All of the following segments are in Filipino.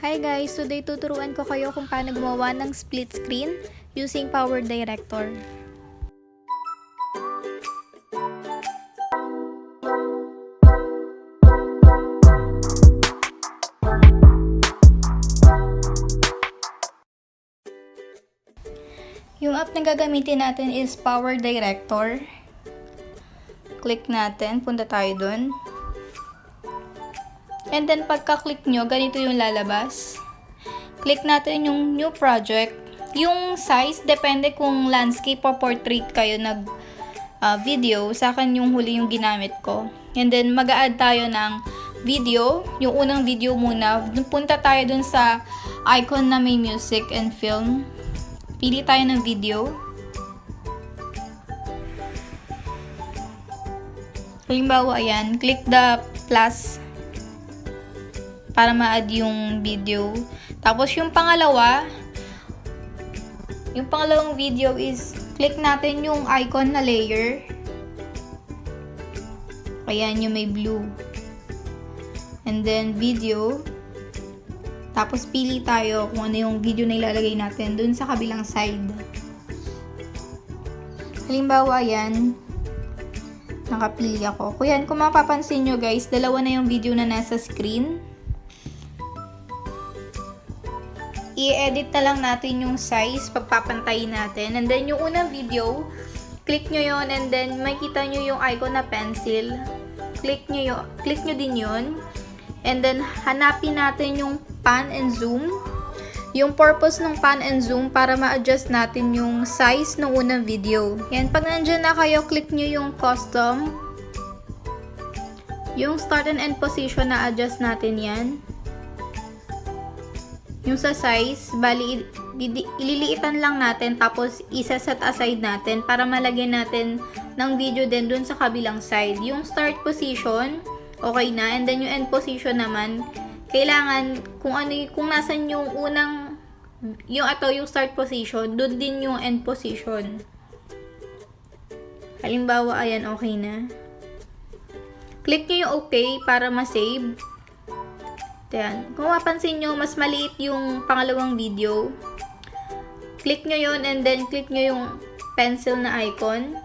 Hi guys! Today tuturuan ko kayo kung paano gumawa ng split screen using Powerdirector. Yung app na gagamitin natin is Powerdirector. Click natin, punta tayo dun. And then, pagka-click nyo, ganito yung lalabas. Click natin yung new project. Yung size, depende kung landscape o portrait kayo nag-video. Sa akin yung huli yung ginamit ko. And then, mag-a-add tayo ng video. Yung unang video muna. Punta tayo dun sa icon na may music and film. Pili tayo ng video. Halimbawa, ayan. Click the plus para ma-add yung video. Tapos yung pangalawang video is click natin yung icon na layer. Ayan, yung may blue. And then video. Tapos pili tayo kung ano yung video na ilalagay natin dun sa kabilang side. Halimbawa, ayan. Nakapili ako. Kung mapapansin nyo guys, dalawa na yung video na nasa screen. I-edit na lang natin yung size, pagpapantayin natin. And then, yung unang video, click nyo yon and then, makita nyo yung icon na pencil. Click nyo din yun. And then, hanapin natin yung pan and zoom. Yung purpose ng pan and zoom, para ma-adjust natin yung size ng unang video. Yan, pag nandyan na kayo, click nyo yung custom. Yung start and end position, na-adjust natin yan. Yung sa size, bali, ililiitan lang natin, tapos isa-set aside natin para malagyan natin ng video din dun sa kabilang side. Yung start position, okay na. And then yung end position naman, kailangan kung nasan yung yung start position, dun din yung end position. Halimbawa, ayan, okay na. Click nyo yung okay para ma-save. Ayan. Kung mapansin nyo, mas maliit yung pangalawang video. Click nyo yun and then click nyo yung pencil na icon.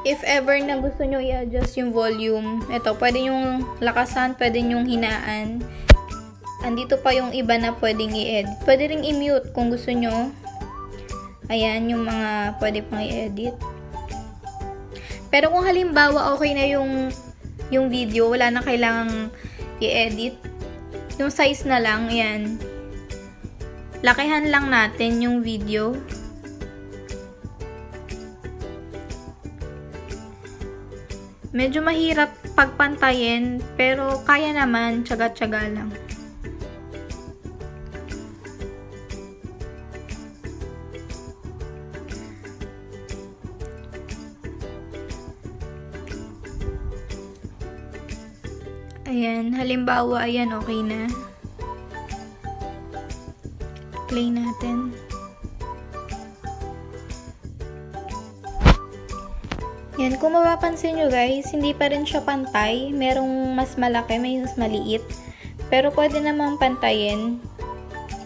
If ever na gusto nyo i-adjust yung volume, ito, pwede yung lakasan, pwede yung hinaan. Andito pa yung iba na pwedeng i-edit. Pwede ring i-mute kung gusto nyo. Ayan, yung mga pwede pang i-edit. Pero kung halimbawa okay na yung video, wala na kailangang i-edit. Yung size na lang, ayan. Lakihan lang natin yung video. Medyo mahirap pagpantayin, pero kaya naman, tiyaga-tiyaga lang. Ayan, halimbawa, ayan, okay na. Play natin. Yan, kung mapapansin nyo guys, hindi pa rin siya pantay. Merong mas malaki, may mas maliit. Pero pwede namang pantayin.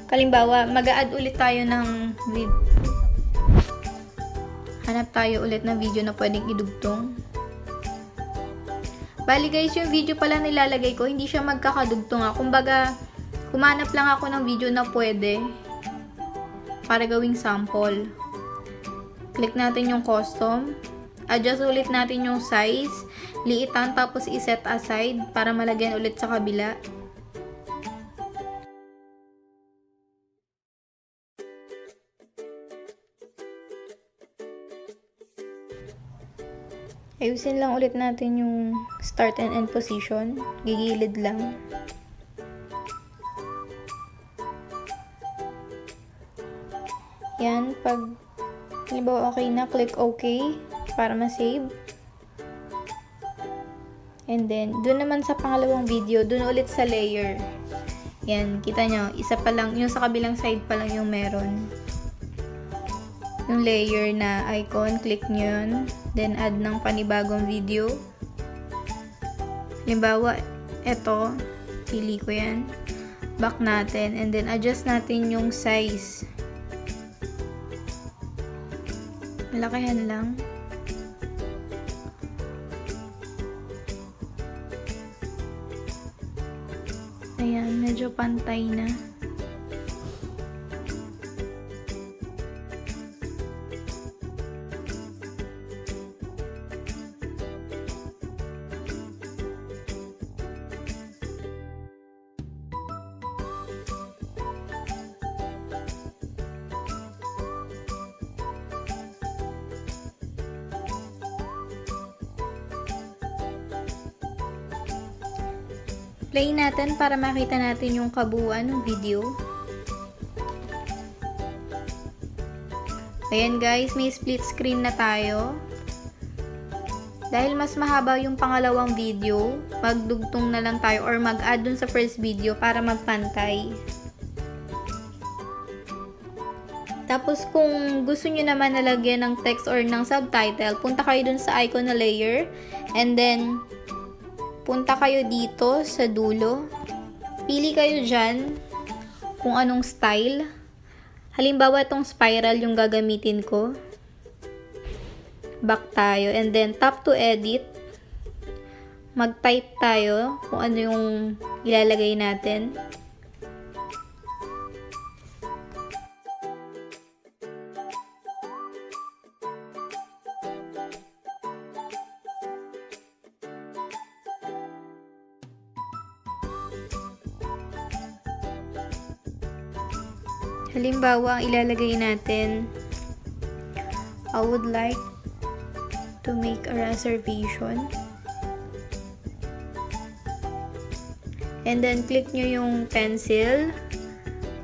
Halimbawa, mag-a-add ulit tayo ng video. Hanap tayo ulit ng video na pwedeng idugtong. Bali guys, yung video pala nilalagay ko, hindi siya magkakadugtong. Kumbaga, humanap lang ako ng video na pwede para gawing sample. Click natin yung custom. Adjust ulit natin yung size. Liitan, tapos i-set aside para malagyan ulit sa kabila. Ayusin lang ulit natin yung start and end position. Gigilid lang. Yan, pag halimbawa okay na, click OK para ma-save. And then, dun naman sa pangalawang video, dun ulit sa layer. Yan, kita nyo, isa pa lang, yung sa kabilang side pa lang yung meron. Yung layer na icon, click nyo yun. Then, add ng panibagong video. Halimbawa, eto, Pili ko yan. Back natin. And then, adjust natin yung size. Malakihan lang. Ayan, medyo pantay na. Play natin para makita natin yung kabuuan ng video. Ayan guys, may split screen na tayo. Dahil mas mahaba yung pangalawang video, magdugtong na lang tayo or mag-add dun sa first video para magpantay. Tapos kung gusto nyo naman nalagyan ng text or ng subtitle, punta kayo dun sa icon na layer and then punta kayo dito sa dulo. Pili kayo dyan kung anong style. Halimbawa, itong spiral yung gagamitin ko. Back tayo. And then, tap to edit. Mag-type tayo kung ano yung ilalagay natin. Halimbawa, ang ilalagay natin, I would like to make a reservation. And then, click nyo yung pencil.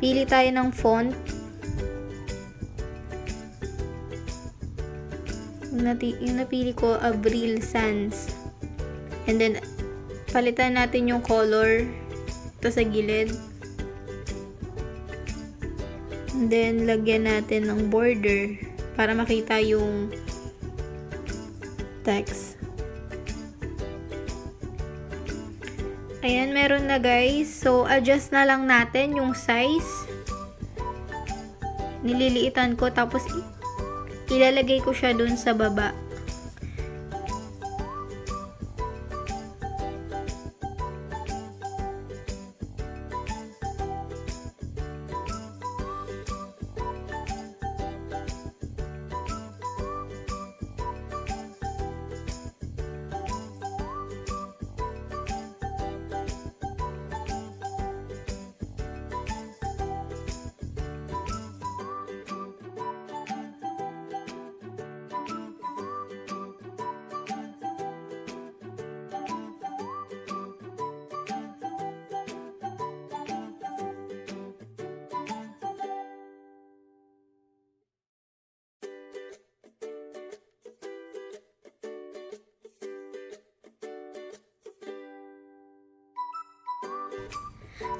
Pili tayo ng font. Yung napili ko, Abril Sans. And then, palitan natin yung color. Ito sa gilid. And then, lagyan natin ng border para makita yung text. Ayan, meron na guys. So, adjust na lang natin yung size. Nililiitan ko, tapos ilalagay ko siya dun sa baba.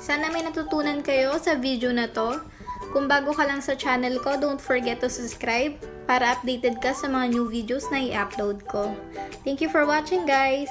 Sana may natutunan kayo sa video na to. Kung bago ka lang sa channel ko, don't forget to subscribe para updated ka sa mga new videos na i-upload ko. Thank you for watching guys!